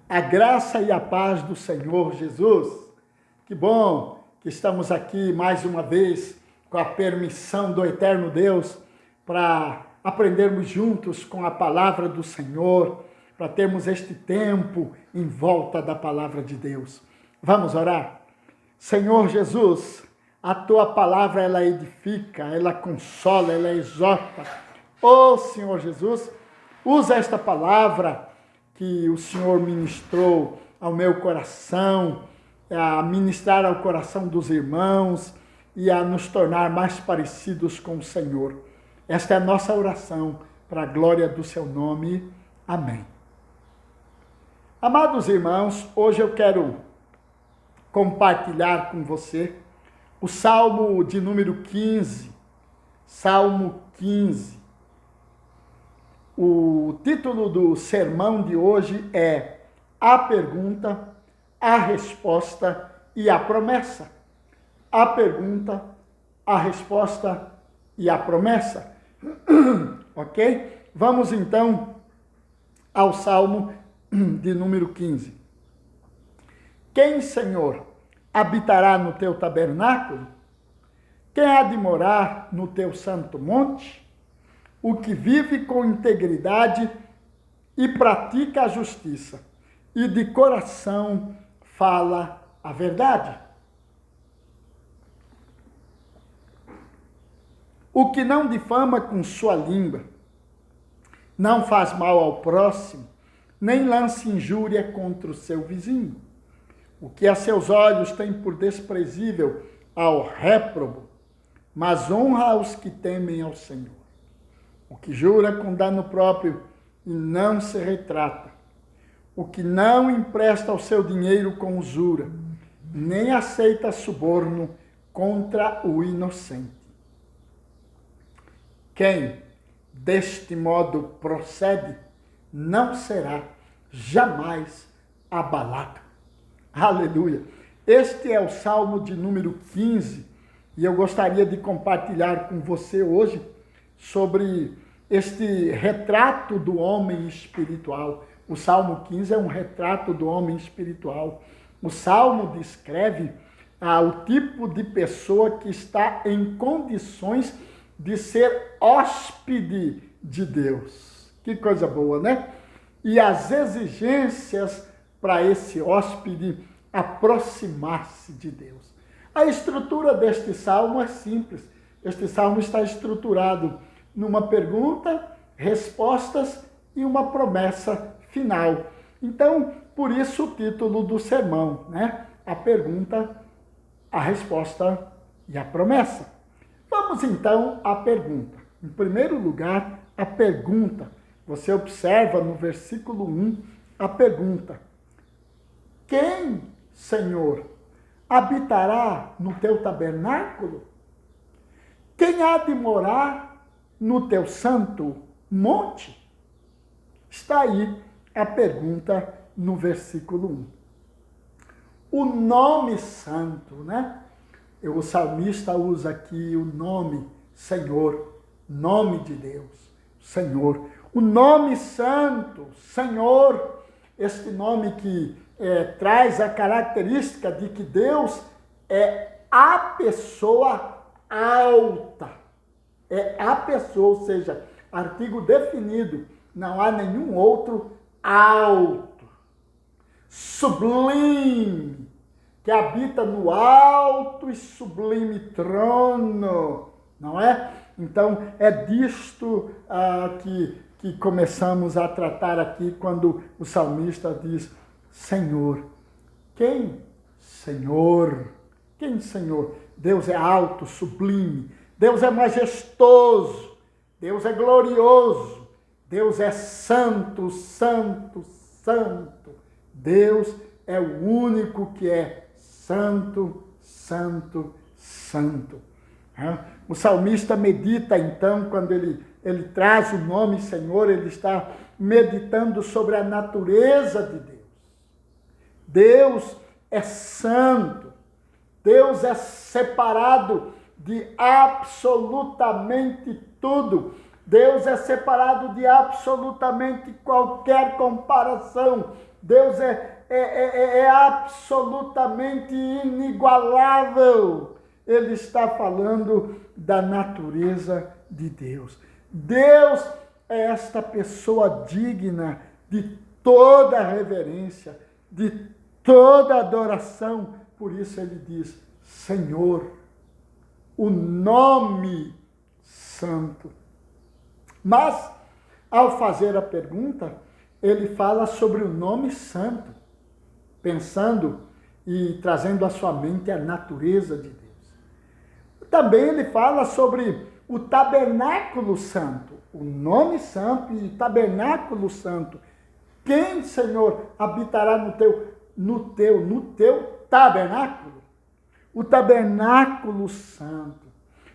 A graça e a paz do Senhor Jesus. Que bom que estamos aqui mais uma vez com a permissão do eterno Deus para aprendermos juntos com a palavra do Senhor, para termos este tempo em volta da palavra de Deus. Vamos orar? Senhor Jesus, a tua palavra ela edifica, ela consola, ela exorta. Ô Senhor Jesus, usa esta palavra que o Senhor ministrou ao meu coração, a ministrar ao coração dos irmãos e a nos tornar mais parecidos com o Senhor. Esta é a nossa oração para a glória do seu nome. Amém. Amados irmãos, hoje eu quero compartilhar com você o Salmo de número 15. Salmo 15. O título do sermão de hoje é A Pergunta, a Resposta e a Promessa. A pergunta, a resposta e a promessa. Ok? Vamos então ao Salmo de número 15. Quem, Senhor, habitará no teu tabernáculo? Quem há de morar no teu santo monte? O que vive com integridade e pratica a justiça, e de coração fala a verdade. O que não difama com sua língua, não faz mal ao próximo, nem lança injúria contra o seu vizinho. O que a seus olhos tem por desprezível ao réprobo, mas honra aos que temem ao Senhor. O que jura com dano próprio e não se retrata. O que não empresta o seu dinheiro com usura, nem aceita suborno contra o inocente. Quem deste modo procede, não será jamais abalado. Aleluia! Este é o Salmo de número 15, e eu gostaria de compartilhar com você hoje sobre este retrato do homem espiritual. O Salmo 15 é um retrato do homem espiritual. O Salmo descreve o tipo de pessoa que está em condições de ser hóspede de Deus. Que coisa boa, né? E as exigências para esse hóspede aproximar-se de Deus. A estrutura deste salmo é simples. Este salmo está estruturado numa pergunta, respostas e uma promessa final. Então, por isso o título do sermão, né? A pergunta, a resposta e a promessa. Vamos então à pergunta. Em primeiro lugar, a pergunta. Você observa no versículo 1 a pergunta: quem, Senhor, habitará no teu tabernáculo? Quem há de morar no teu santo monte? Está aí a pergunta no versículo 1. O nome santo, né? O salmista usa aqui o nome Senhor, nome de Deus, Senhor. O nome santo, Senhor, este nome que traz a característica de que Deus é a pessoa alta. É a pessoa, ou seja, artigo definido, não há nenhum outro alto, sublime, que habita no alto e sublime trono, não é? Então, é disto que começamos a tratar aqui quando o salmista diz: Senhor. Quem? Senhor. Quem, Senhor? Deus é alto, sublime. Deus é majestoso. Deus é glorioso. Deus é santo, santo, santo. Deus é o único que é santo, santo, santo. O salmista medita, então, quando ele traz o nome Senhor, ele está meditando sobre a natureza de Deus. Deus é santo. Deus é separado de absolutamente tudo. Deus é separado de absolutamente qualquer comparação. Deus é absolutamente inigualável. Ele está falando da natureza de Deus. Deus é esta pessoa digna de toda reverência, de toda adoração. Por isso ele diz, Senhor, o nome santo. Mas, ao fazer a pergunta, ele fala sobre o nome santo, pensando e trazendo à sua mente a natureza de Deus. Também ele fala sobre o tabernáculo santo, o nome santo e o tabernáculo santo. Quem, Senhor, habitará no teu tabernáculo? O tabernáculo santo.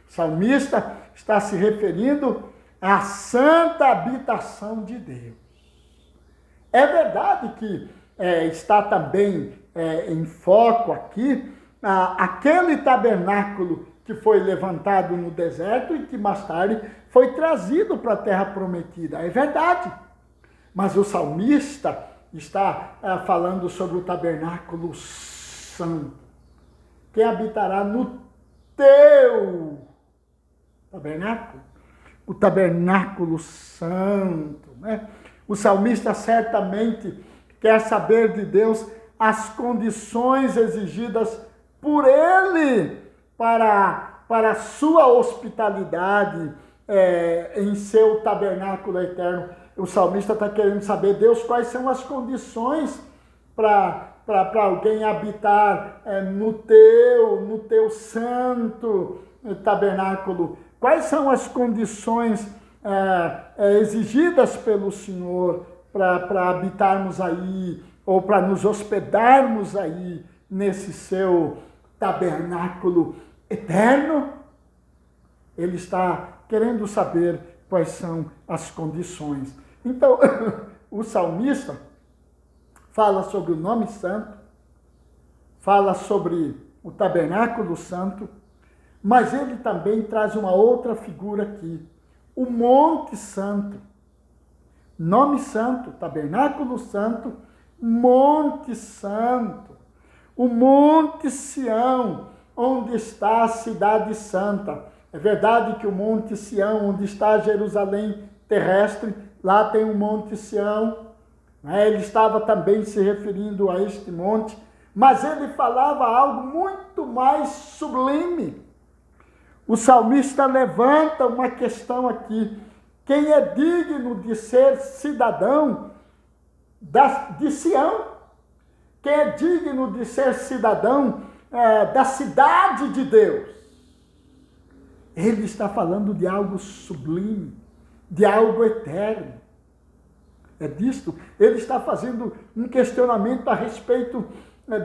O salmista está se referindo à santa habitação de Deus. É verdade que está também em foco aqui aquele tabernáculo que foi levantado no deserto e que mais tarde foi trazido para a terra prometida. É verdade. Mas o salmista está falando sobre o tabernáculo santo. Quem habitará no teu tabernáculo? O tabernáculo santo, né? O salmista certamente quer saber de Deus as condições exigidas por ele para a sua hospitalidade em seu tabernáculo eterno. O salmista está querendo saber, Deus, quais são as condições para alguém habitar no teu santo tabernáculo. Quais são as condições exigidas pelo Senhor para habitarmos aí, ou para nos hospedarmos aí nesse seu tabernáculo eterno? Ele está querendo saber quais são as condições. Então, o salmista fala sobre o nome santo, fala sobre o tabernáculo santo, mas ele também traz uma outra figura aqui, o Monte Santo. Nome santo, tabernáculo santo, Monte Santo. O Monte Sião, onde está a cidade santa. É verdade que o Monte Sião, onde está Jerusalém terrestre, lá tem o Monte Sião. Ele estava também se referindo a este monte, mas ele falava algo muito mais sublime. O salmista levanta uma questão aqui. Quem é digno de ser cidadão de Sião? Quem é digno de ser cidadão da cidade de Deus? Ele está falando de algo sublime, de algo eterno. É disto. Ele está fazendo um questionamento a respeito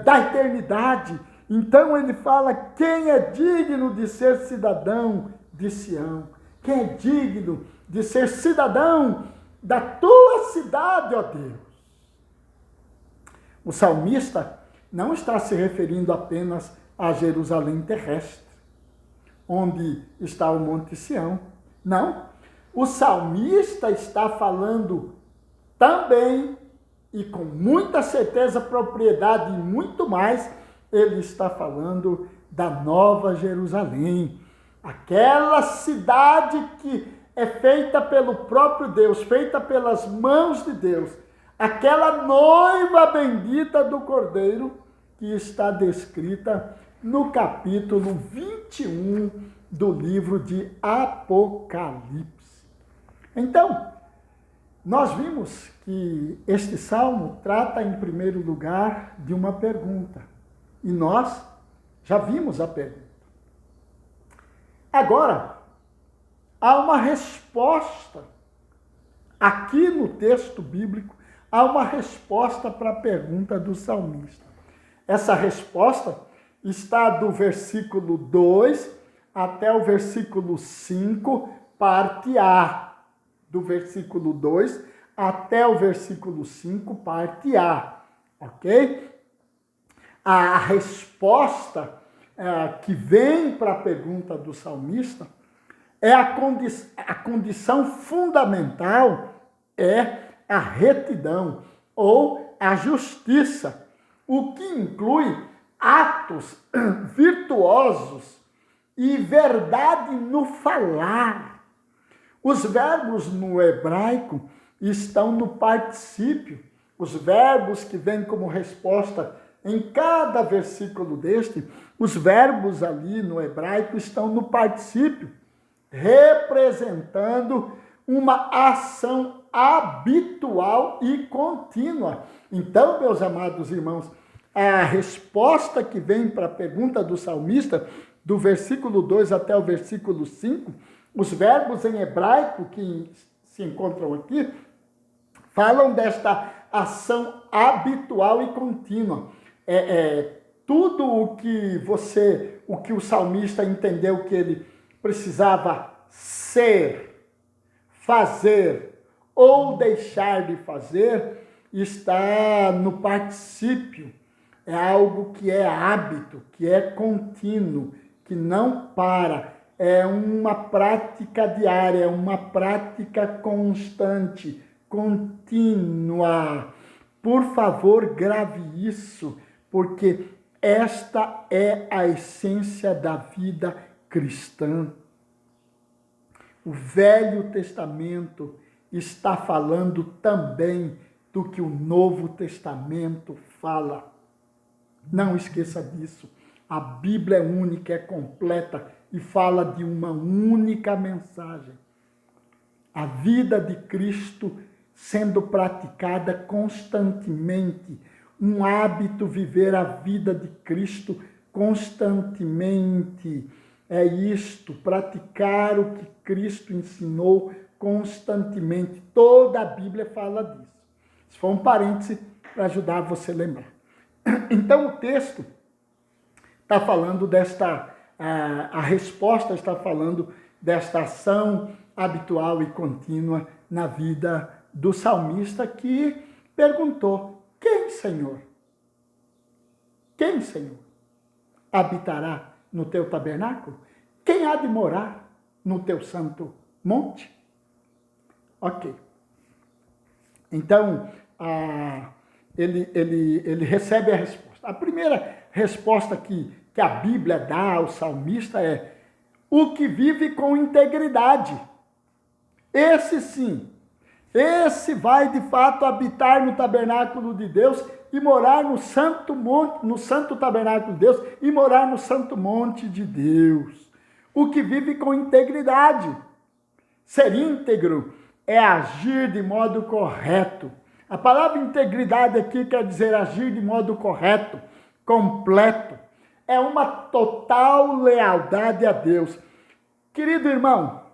da eternidade. Então ele fala, quem é digno de ser cidadão de Sião? Quem é digno de ser cidadão da tua cidade, ó Deus? O salmista não está se referindo apenas a Jerusalém terrestre, onde está o Monte Sião. Não. O salmista está falando também, e com muita certeza, propriedade e muito mais, ele está falando da Nova Jerusalém, aquela cidade que é feita pelo próprio Deus, feita pelas mãos de Deus, aquela noiva bendita do Cordeiro que está descrita no capítulo 21 do livro de Apocalipse. Então, nós vimos que este salmo trata, em primeiro lugar, de uma pergunta. E nós já vimos a pergunta. Agora, há uma resposta. Aqui no texto bíblico, há uma resposta para a pergunta do salmista. Essa resposta está do versículo 2 até o versículo 5, parte A. Do versículo 2 até o versículo 5, parte A. Ok? A resposta que vem para a pergunta do salmista A condição fundamental é a retidão ou a justiça, o que inclui atos virtuosos e verdade no falar. Os verbos no hebraico estão no particípio. Os verbos que vêm como resposta em cada versículo deste, os verbos ali no hebraico estão no particípio, representando uma ação habitual e contínua. Então, meus amados irmãos, a resposta que vem para a pergunta do salmista, do versículo 2 até o versículo 5, os verbos em hebraico que se encontram aqui, falam desta ação habitual e contínua. Tudo o que o salmista entendeu que ele precisava ser, fazer ou deixar de fazer, está no particípio. É algo que é hábito, que é contínuo, que não para. É uma prática diária, é uma prática constante, contínua. Por favor, grave isso, porque esta é a essência da vida cristã. O Velho Testamento está falando também do que o Novo Testamento fala. Não esqueça disso. A Bíblia é única, é completa e fala de uma única mensagem. A vida de Cristo sendo praticada constantemente. Um hábito viver a vida de Cristo constantemente. É isto, praticar o que Cristo ensinou constantemente. Toda a Bíblia fala disso. Isso foi um parêntese para ajudar você a lembrar. Então o texto está falando a resposta está falando desta ação habitual e contínua na vida do salmista que perguntou: quem, Senhor? Quem, Senhor, habitará no teu tabernáculo? Quem há de morar no teu santo monte? Ok. Então, ele recebe a resposta. A primeira resposta que a Bíblia dá ao salmista é: o que vive com integridade. Esse sim, esse vai de fato habitar no tabernáculo de Deus e morar no santo monte, no santo tabernáculo de Deus e morar no santo monte de Deus. O que vive com integridade. Ser íntegro é agir de modo correto. A palavra integridade aqui quer dizer agir de modo correto, completo. É uma total lealdade a Deus. Querido irmão,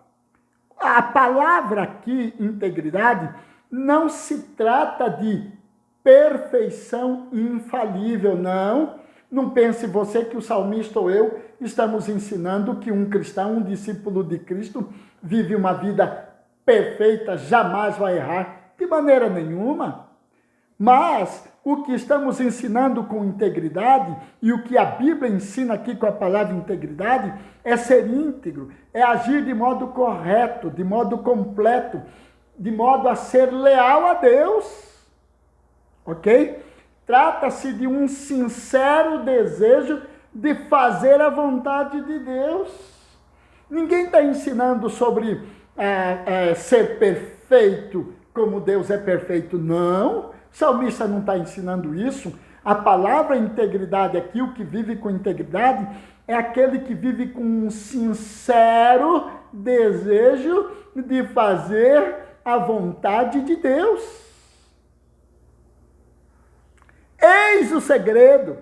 a palavra aqui, integridade, não se trata de perfeição infalível, não. Não pense você que o salmista ou eu estamos ensinando que um cristão, um discípulo de Cristo, vive uma vida perfeita, jamais vai errar, de maneira nenhuma. Mas o que estamos ensinando com integridade e o que a Bíblia ensina aqui com a palavra integridade é ser íntegro, é agir de modo correto, de modo completo, de modo a ser leal a Deus. Ok? Trata-se de um sincero desejo de fazer a vontade de Deus. Ninguém está ensinando sobre ser perfeito como Deus é perfeito, não. O salmista não está ensinando isso. A palavra integridade aqui, o que vive com integridade, é aquele que vive com um sincero desejo de fazer a vontade de Deus. Eis o segredo.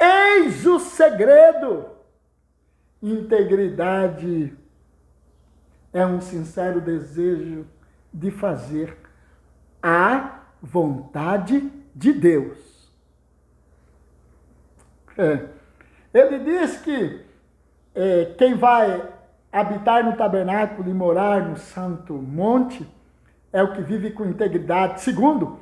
Eis o segredo. Integridade é um sincero desejo de fazer a vontade de Deus. Ele diz que quem vai habitar no tabernáculo e morar no santo monte é o que vive com integridade. Segundo,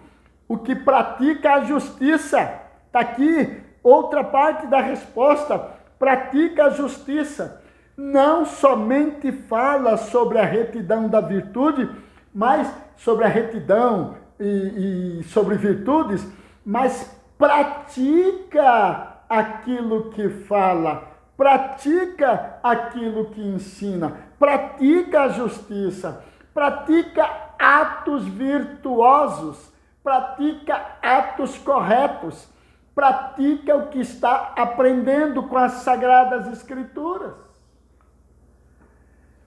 o que pratica a justiça. Está aqui outra parte da resposta. Pratica a justiça. não somente fala sobre a retidão da virtude, mas sobre a retidão e sobre virtudes, mas pratica aquilo que fala, pratica aquilo que ensina, pratica a justiça, pratica atos virtuosos, pratica atos corretos, pratica o que está aprendendo com as Sagradas Escrituras.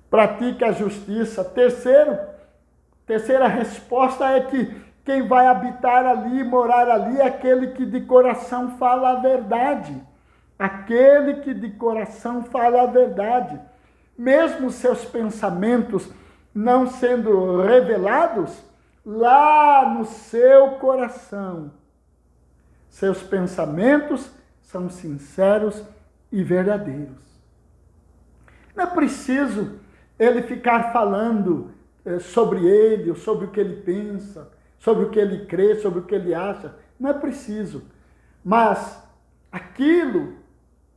Pratica a justiça. Terceira resposta é que quem vai habitar ali, morar ali, é aquele que de coração fala a verdade. Aquele que de coração fala a verdade. Mesmo seus pensamentos não sendo revelados, lá no seu coração, seus pensamentos são sinceros e verdadeiros. Não é preciso ele ficar falando sobre ele, sobre o que ele pensa, sobre o que ele crê, sobre o que ele acha. Não é preciso. Mas aquilo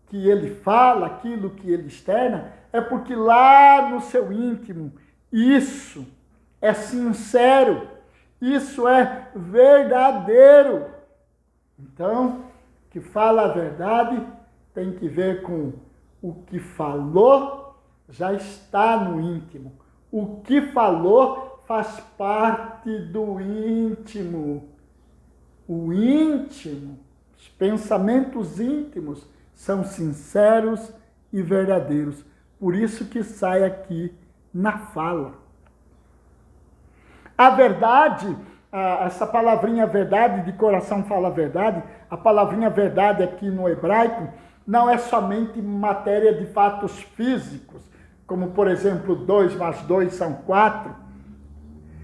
que ele fala, aquilo que ele externa, é porque lá no seu íntimo, isso é sincero, isso é verdadeiro. Então, que fala a verdade tem que ver com o que falou, já está no íntimo. O que falou faz parte do íntimo. O íntimo, os pensamentos íntimos são sinceros e verdadeiros. Por isso que sai aqui na fala. A verdade, essa palavrinha verdade, de coração fala a verdade, a palavrinha verdade aqui no hebraico não é somente matéria de fatos físicos, como por exemplo 2 mais 2 são 4,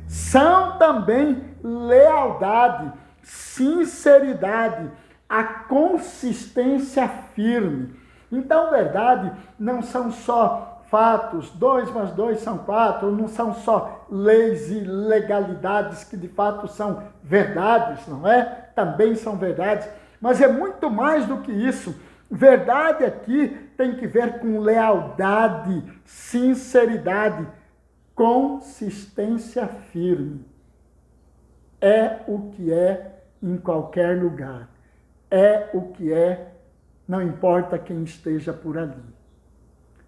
são também lealdade, sinceridade, a consistência firme. Então, verdade não são só fatos, 2 mais 2 são 4, não são só leis e legalidades que de fato são verdades, não é? Também são verdades, mas é muito mais do que isso. Verdade aqui tem que ver com lealdade, sinceridade, consistência firme. É o que é em qualquer lugar. É o que é, não importa quem esteja por ali.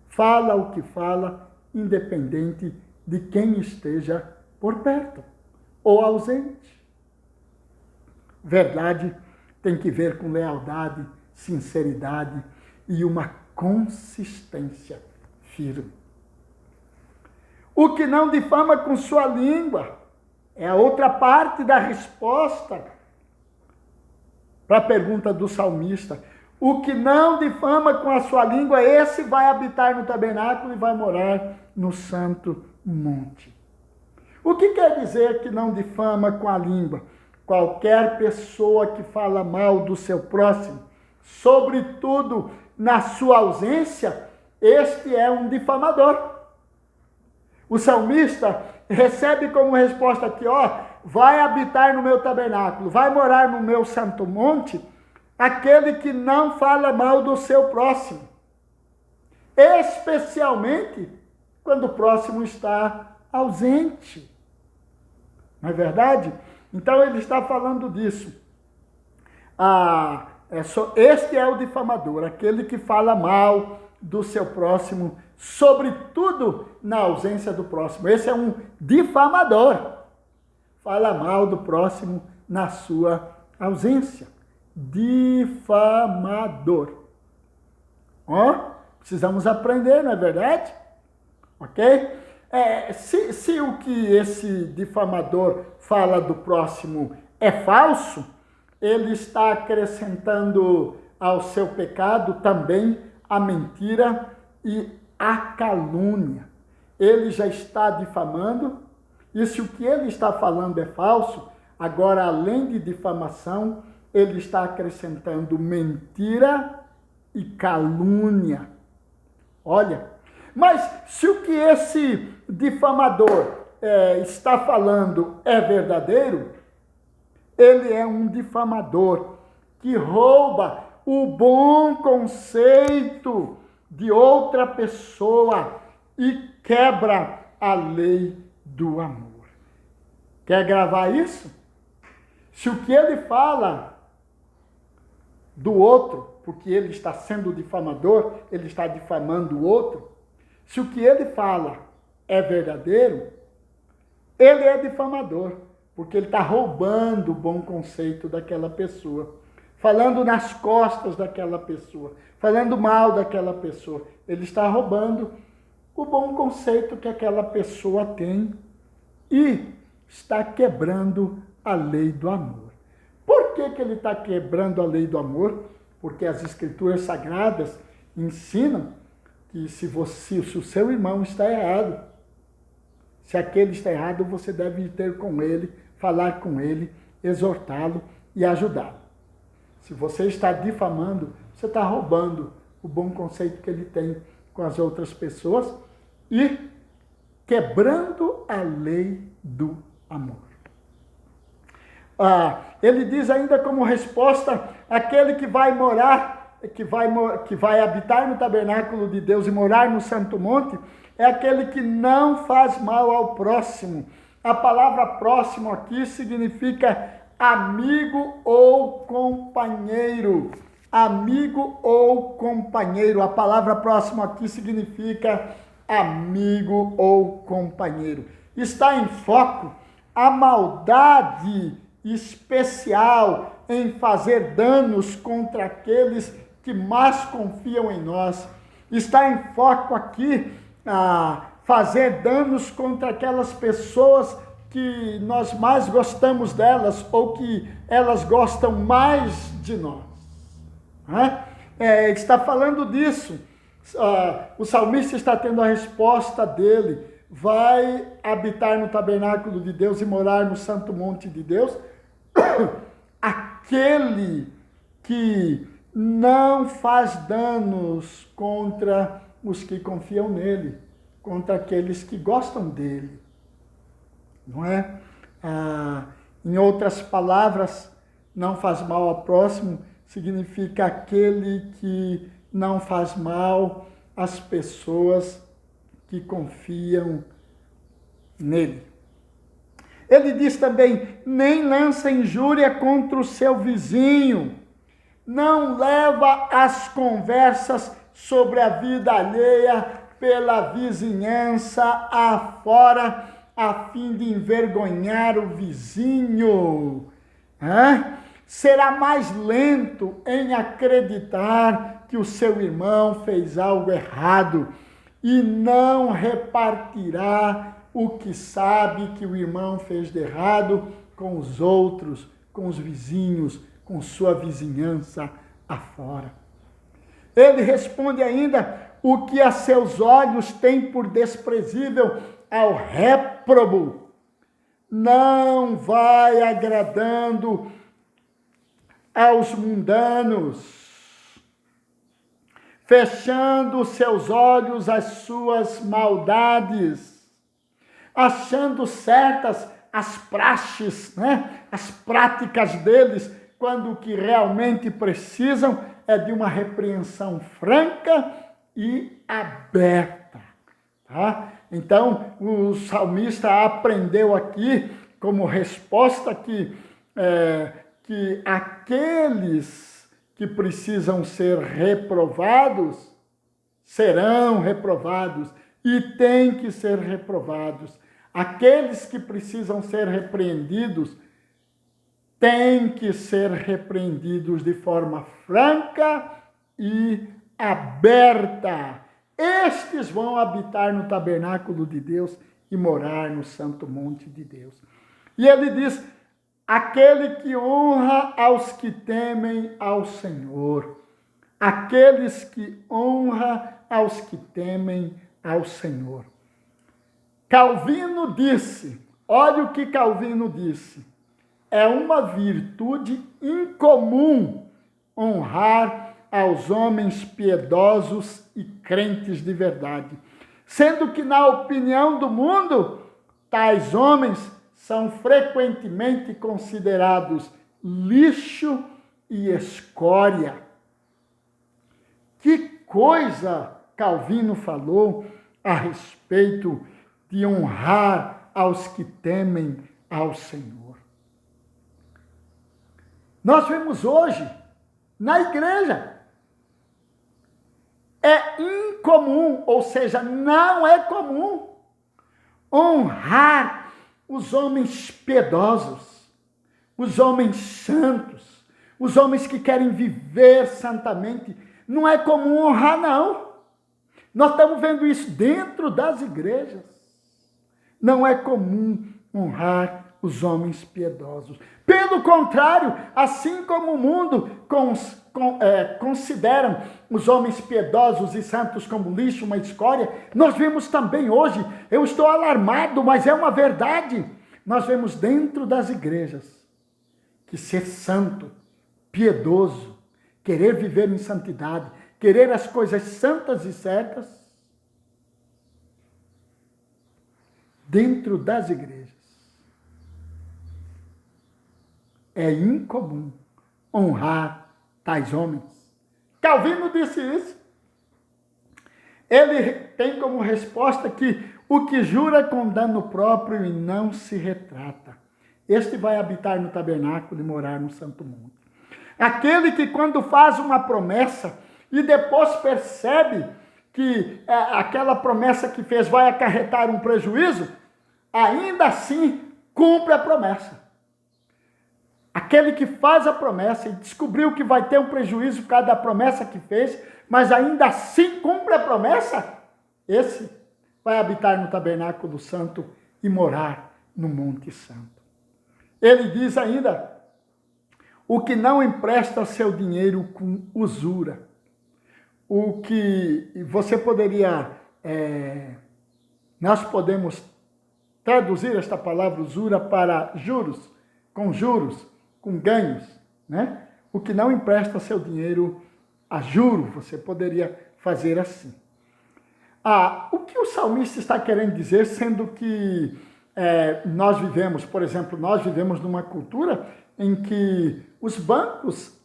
Fala o que fala, independente de quem esteja por perto ou ausente. Verdade tem que ver com lealdade, sinceridade e uma consistência firme. O que não difama com sua língua é a outra parte da resposta para a pergunta do salmista. O que não difama com a sua língua, esse vai habitar no tabernáculo e vai morar no santo monte. O que quer dizer que não difama com a língua? Qualquer pessoa que fala mal do seu próximo, sobretudo na sua ausência, este é um difamador. O salmista recebe como resposta aqui, vai habitar no meu tabernáculo, vai morar no meu santo monte, aquele que não fala mal do seu próximo. Especialmente quando o próximo está ausente. Não é verdade? Então ele está falando disso. Este é o difamador, aquele que fala mal do seu próximo, sobretudo na ausência do próximo. Esse é um difamador. Fala mal do próximo na sua ausência. Difamador. Precisamos aprender, não é verdade? Ok? Se o que esse difamador fala do próximo é falso, ele está acrescentando ao seu pecado também a mentira e a calúnia. Ele já está difamando, e se o que ele está falando é falso, agora, além de difamação, ele está acrescentando mentira e calúnia. Olha, mas se o que esse difamador está falando é verdadeiro, ele é um difamador que rouba o bom conceito de outra pessoa e quebra a lei do amor. Quer gravar isso? Se o que ele fala do outro, porque ele está sendo difamador, ele está difamando o outro, se o que ele fala é verdadeiro, ele é difamador, porque ele está roubando o bom conceito daquela pessoa, falando nas costas daquela pessoa, falando mal daquela pessoa. Ele está roubando o bom conceito que aquela pessoa tem e está quebrando a lei do amor. Por que ele está quebrando a lei do amor? Porque as Escrituras Sagradas ensinam que se o seu irmão está errado, se aquele está errado, você deve ter com ele, falar com ele, exortá-lo e ajudá-lo. Se você está difamando, você está roubando o bom conceito que ele tem com as outras pessoas e quebrando a lei do amor. Ele diz ainda como resposta, aquele que vai morar, que vai habitar no tabernáculo de Deus e morar no santo monte, é aquele que não faz mal ao próximo. A palavra próximo aqui significa amigo ou companheiro. Amigo ou companheiro. A palavra próximo aqui significa amigo ou companheiro. Está em foco a maldade especial em fazer danos contra aqueles que mais confiam em nós. Está em foco aqui fazer danos contra aquelas pessoas que nós mais gostamos delas ou que elas gostam mais de nós. Está falando disso. O salmista está tendo a resposta dele. Vai habitar no tabernáculo de Deus e morar no santo monte de Deus aquele que não faz danos contra os que confiam nele, contra aqueles que gostam dele, não é? Em outras palavras, não faz mal ao próximo significa aquele que não faz mal às pessoas que confiam nele. Ele diz também, nem lança injúria contra o seu vizinho, não leva as conversas sobre a vida alheia pela vizinhança afora, a fim de envergonhar o vizinho. Será mais lento em acreditar que o seu irmão fez algo errado e não repartirá o que sabe que o irmão fez de errado com os outros, com os vizinhos, com sua vizinhança afora. Ele responde ainda, o que a seus olhos tem por desprezível ao réprobo, não vai agradando aos mundanos, fechando seus olhos às suas maldades, achando certas as praxes, as práticas deles, quando o que realmente precisam é de uma repreensão franca e aberta. Então, o salmista aprendeu aqui, como resposta, que aqueles que precisam ser reprovados serão reprovados e têm que ser reprovados. Aqueles que precisam ser repreendidos têm que ser repreendidos de forma franca e aberta. Estes vão habitar no tabernáculo de Deus e morar no santo monte de Deus. E ele diz, aquele que honra aos que temem ao Senhor. Aqueles que honra aos que temem ao Senhor. Calvino disse, olha o que Calvino disse, é uma virtude incomum honrar aos homens piedosos e crentes de verdade, sendo que, na opinião do mundo, tais homens são frequentemente considerados lixo e escória. Que coisa Calvino falou a respeito de honrar aos que temem ao Senhor. Nós vemos hoje, na igreja, é incomum, ou seja, não é comum, honrar os homens piedosos, os homens santos, os homens que querem viver santamente. Não é comum honrar, não. Nós estamos vendo isso dentro das igrejas. Não é comum honrar os homens piedosos. Pelo contrário, assim como o mundo consideram os homens piedosos e santos como lixo, uma escória, nós vemos também hoje, eu estou alarmado, mas é uma verdade, nós vemos dentro das igrejas que ser santo, piedoso, querer viver em santidade, querer as coisas santas e certas, dentro das igrejas, é incomum honrar tais homens. Calvino disse isso. Ele tem como resposta que o que jura com dano próprio e não se retrata, este vai habitar no tabernáculo e morar no santo monte. Aquele que quando faz uma promessa e depois percebe que aquela promessa que fez vai acarretar um prejuízo, ainda assim cumpre a promessa. Aquele que faz a promessa e descobriu que vai ter um prejuízo por causa da promessa que fez, mas ainda assim cumpre a promessa, esse vai habitar no tabernáculo santo e morar no Monte Santo. Ele diz ainda, o que não empresta seu dinheiro com usura. O que você poderia, nós podemos traduzir esta palavra usura para juros, com ganhos, né? O que não empresta seu dinheiro a juro, você poderia fazer assim. O que o salmista está querendo dizer, sendo que nós vivemos, por exemplo, nós vivemos numa cultura em que os bancos,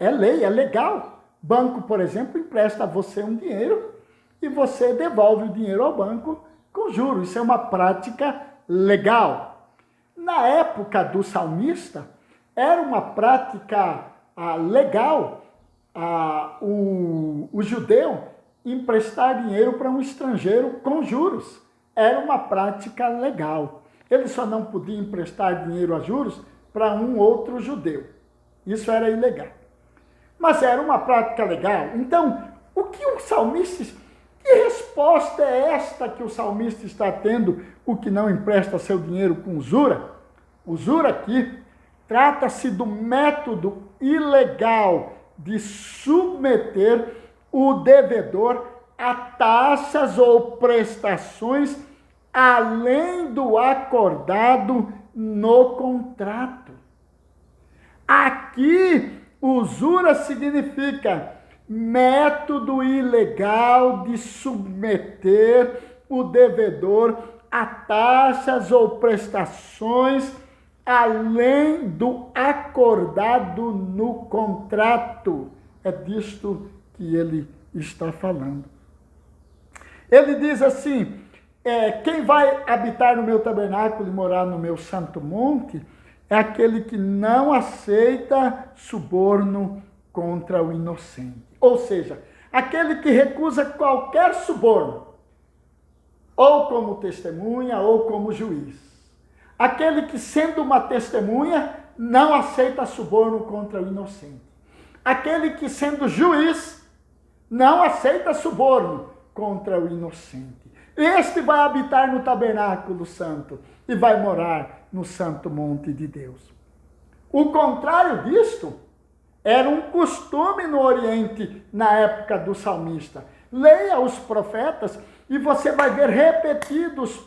lei, é legal. Banco, por exemplo, empresta a você um dinheiro e você devolve o dinheiro ao banco com juros. Isso é uma prática legal. Na época do salmista, era uma prática legal o judeu emprestar dinheiro para um estrangeiro com juros. Era uma prática legal. Ele só não podia emprestar dinheiro a juros para um outro judeu. Isso era ilegal. Mas era uma prática legal. Então, o que o salmista... Que resposta é esta que o salmista está tendo, o que não empresta seu dinheiro com usura? Usura aqui trata-se do método ilegal de submeter o devedor a taxas ou prestações além do acordado no contrato. Aqui, usura significa método ilegal de submeter o devedor a taxas ou prestações além do acordado no contrato. É disto que ele está falando. Ele diz assim, quem vai habitar no meu tabernáculo e morar no meu santo monte é aquele que não aceita suborno contra o inocente. Ou seja, aquele que recusa qualquer suborno, ou como testemunha, ou como juiz. Aquele que, sendo uma testemunha, não aceita suborno contra o inocente. Aquele que, sendo juiz, não aceita suborno contra o inocente. Este vai habitar no tabernáculo santo e vai morar no santo monte de Deus. O contrário disto era um costume no Oriente na época do salmista. Leia os profetas e você vai ver repetidos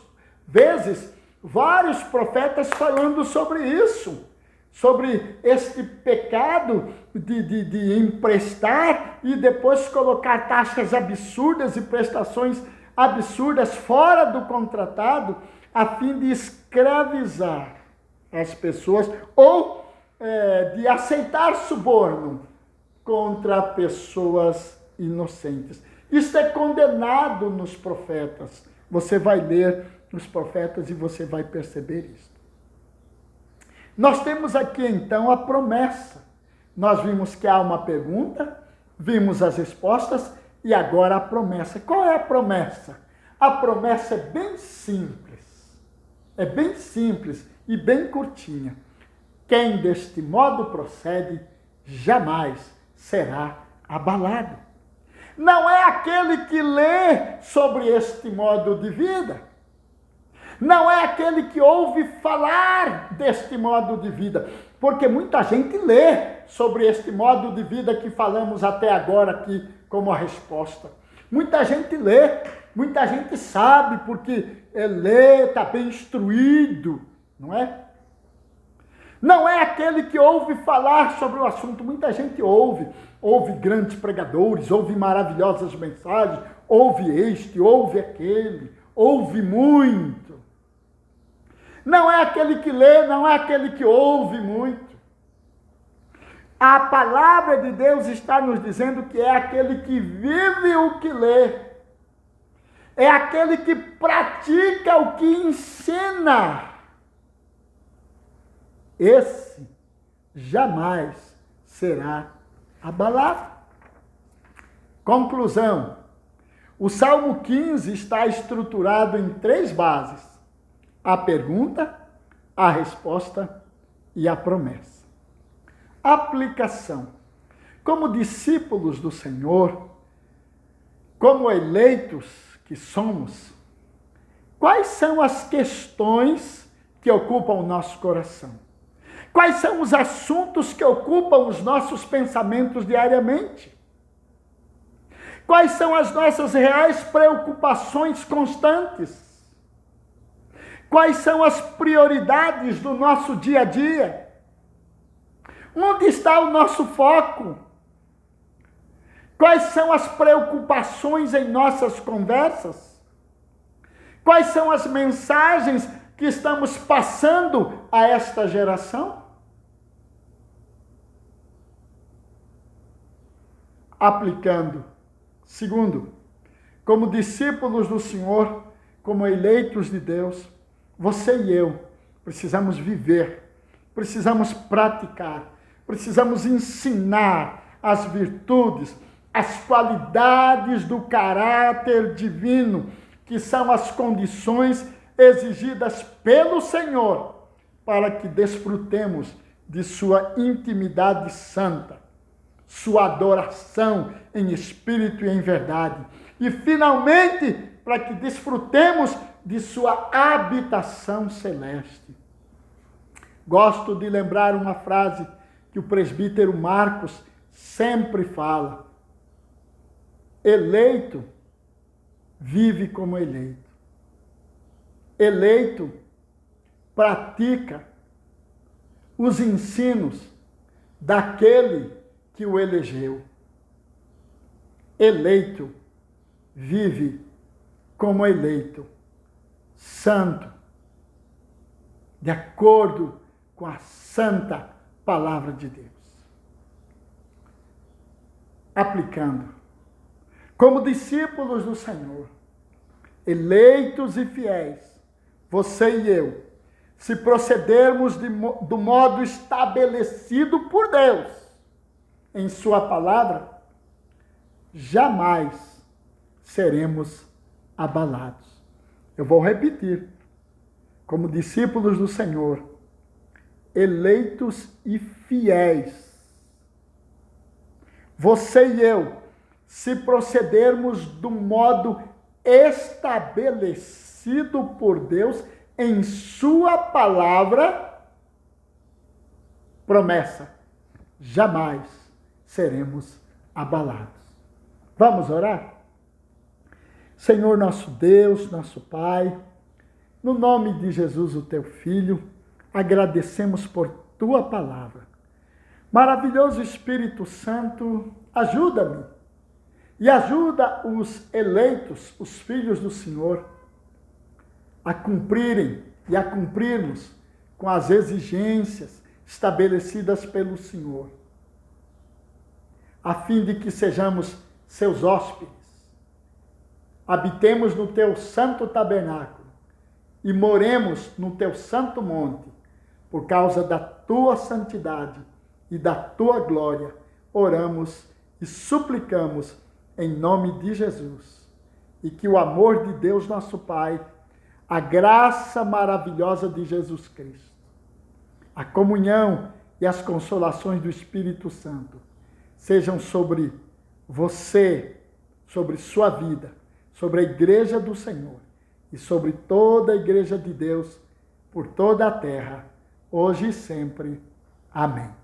vezes vários profetas falando sobre isso, sobre este pecado de emprestar e depois colocar taxas absurdas e prestações absurdas fora do contratado, a fim de escravizar as pessoas ou de aceitar suborno contra pessoas inocentes. Isso é condenado nos profetas. Você vai ler os profetas e você vai perceber isso. Nós temos aqui então a promessa. Nós vimos que há uma pergunta, vimos as respostas e agora a promessa. Qual é a promessa? A promessa é bem simples. É bem simples e bem curtinha. Quem deste modo procede, jamais será abalado. Não é aquele que lê sobre este modo de vida. Não é aquele que ouve falar deste modo de vida. Porque muita gente lê sobre este modo de vida que falamos até agora aqui como a resposta. Muita gente lê, muita gente sabe, porque lê, está bem instruído, não é? Não é aquele que ouve falar sobre o assunto. Muita gente ouve grandes pregadores, ouve maravilhosas mensagens, ouve este, ouve aquele, ouve muito. Não é aquele que lê, não é aquele que ouve muito. A palavra de Deus está nos dizendo que é aquele que vive o que lê. É aquele que pratica o que ensina. Esse jamais será abalado. Conclusão. O Salmo 15 está estruturado em 3 bases: a pergunta, a resposta e a promessa. Aplicação. Como discípulos do Senhor, como eleitos que somos, quais são as questões que ocupam o nosso coração? Quais são os assuntos que ocupam os nossos pensamentos diariamente? Quais são as nossas reais preocupações constantes? Quais são as prioridades do nosso dia a dia? Onde está o nosso foco? Quais são as preocupações em nossas conversas? Quais são as mensagens que estamos passando a esta geração? Aplicando. Segundo, como discípulos do Senhor, como eleitos de Deus, você e eu precisamos viver, precisamos praticar, precisamos ensinar as virtudes, as qualidades do caráter divino, que são as condições exigidas pelo Senhor para que desfrutemos de sua intimidade santa, sua adoração em espírito e em verdade. E, finalmente, para que desfrutemos de sua habitação celeste. Gosto de lembrar uma frase que o presbítero Marcos sempre fala: eleito vive como eleito. Eleito pratica os ensinos daquele que o elegeu. Eleito vive como eleito, santo, de acordo com a santa palavra de Deus. Aplicando. Como discípulos do Senhor, eleitos e fiéis, você e eu, se procedermos do modo estabelecido por Deus em sua palavra, jamais seremos abalados. Eu vou repetir. Como discípulos do Senhor, eleitos e fiéis, você e eu, se procedermos do modo estabelecido por Deus em sua palavra, promessa, jamais seremos abalados. Vamos orar? Senhor nosso Deus, nosso Pai, no nome de Jesus, o teu Filho, agradecemos por tua palavra. Maravilhoso Espírito Santo, ajuda-me e ajuda os eleitos, os filhos do Senhor, a cumprirem e a cumprirmos com as exigências estabelecidas pelo Senhor, a fim de que sejamos seus hóspedes. Habitemos no teu santo tabernáculo e moremos no teu santo monte, por causa da tua santidade e da tua glória. Oramos e suplicamos em nome de Jesus. E que o amor de Deus nosso Pai, a graça maravilhosa de Jesus Cristo, a comunhão e as consolações do Espírito Santo sejam sobre você, sobre sua vida, sobre a igreja do Senhor e sobre toda a igreja de Deus por toda a terra, hoje e sempre. Amém.